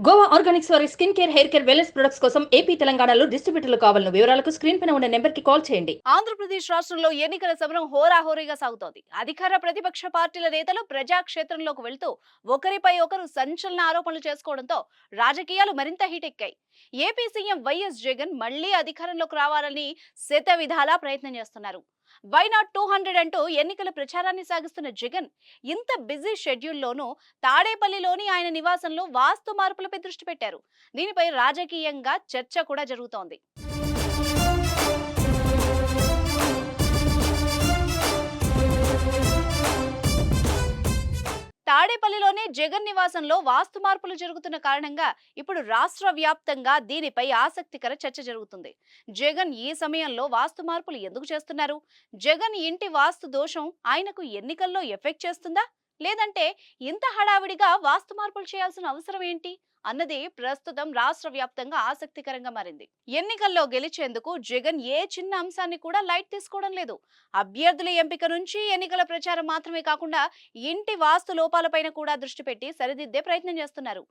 Goa Organics వారి skin care, hair care, wellness products కోసం AP, తెలంగాణలో డిస్ట్రిబ్యూటర్లు కావాలను వివరాలకు స్క్రీన్ పైన ఉన్న నెంబర్కి కాల్ చేయండి. ఆంధ్రప్రదేశ్ రాష్ట్రంలో ఎన్నికల సమరం హోరాహోరీగా సాగుతోంది. అధికార ప్రతిపక్ష పార్టీల నేతలు ప్రజాక్షేత్రంలోకి వెళ్తూ ఒకరిపై ఒకరు సంచలన ఆరోపణలు చేసుకోవడంతో రాజకీయాలు మరింత హీటెక్కాయి. ఏపీ సీఎం వైఎస్ జగన్ మళ్లీ అధికారంలోకి రావాలని శత విధాలా ప్రయత్నం చేస్తున్నారు. వై నాట్ 200 అంటూ ఎన్నికల ప్రచారాన్ని సాగిస్తున్న జగన్ ఇంత బిజీ షెడ్యూల్లోనూ తాడేపల్లిలోని ఆయన నివాసంలో వాస్తు మార్పులపై దృష్టి పెట్టారు. దీనిపై రాజకీయంగా చర్చ కూడా జరుగుతోంది. తాడేపల్లిలోనే జగన్ నివాసంలో వాస్తు మార్పులు జరుగుతున్న కారణంగా ఇప్పుడు రాష్ట్ర వ్యాప్తంగా దీనిపై ఆసక్తికర చర్చ జరుగుతుంది. జగన్ ఈ సమయంలో వాస్తు మార్పులు ఎందుకు చేస్తున్నారు? జగన్ ఇంటి వాస్తు దోషం ఆయనకు ఎన్నికల్లో ఎఫెక్ట్ చేస్తుందా, లేదంటే ఇంత హడావిడిగా వాస్తు మార్పులు చేయాల్సిన అవసరం ఏంటి అన్నది ప్రస్తుతం రాష్ట్ర వ్యాప్తంగా ఆసక్తికరంగా మారింది. ఎన్నికల్లో గెలిచేందుకు జగన్ ఏ చిన్న అంశాన్ని కూడా లైట్ తీసుకోవడం లేదు. అభ్యర్థుల ఎంపిక నుంచి ఎన్నికల ప్రచారం మాత్రమే కాకుండా ఇంటి వాస్తు లోపాలపైన కూడా దృష్టి పెట్టి సరిదిద్దే ప్రయత్నం చేస్తున్నారు.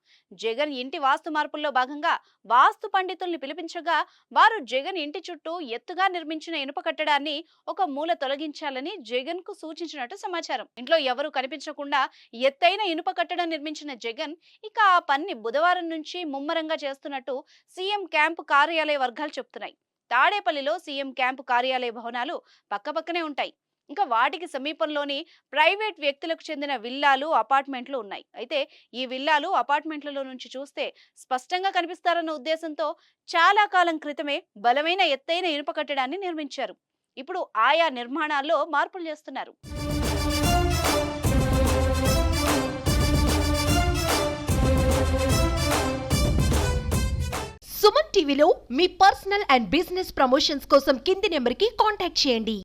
జగన్ ఇంటి వాస్తు మార్పుల్లో భాగంగా వాస్తు పండితుల్ని పిలిపించగా వారు జగన్ ఇంటి చుట్టూ ఎత్తుగా నిర్మించిన ఇనుప కట్టడాన్ని ఒక మూల తొలగించాలని జగన్ కు సూచించినట్టు సమాచారం. ఇంట్లో ఎవరు కనిపించకుండా ఎత్తైన ఇనుప కట్టడం నిర్మించిన జగన్ ఇక ఆ పని బుధవారం నుంచి ముమ్మరంగా చేస్తున్నట్టు సీఎం క్యాంపు కార్యాలయ వర్గాలు చెప్తున్నాయి. తాడేపల్లిలో సీఎం క్యాంపు కార్యాలయ భవనాలు పక్కపక్కనే ఉంటాయి. ఇంకా వాటికి సమీపంలోని ప్రైవేట్ వ్యక్తులకు చెందిన విల్లాలు, అపార్ట్మెంట్లు ఉన్నాయి. అయితే ఈ విల్లాలు, అపార్ట్మెంట్లలో నుంచి చూస్తే స్పష్టంగా కనిపిస్తారన్న ఉద్దేశంతో చాలా కాలం క్రితమే బలమైన ఎత్తైన ఇనుప కట్టడాన్ని నిర్మించారు. ఇప్పుడు ఆయా నిర్మాణాల్లో మార్పులు చేస్తున్నారు. సుమన్ టీవీలో మీ పర్సనల్ అండ్ బిజినెస్ ప్రమోషన్స్ కోసం కింది నెంబర్కి కాంటాక్ట్ చేయండి.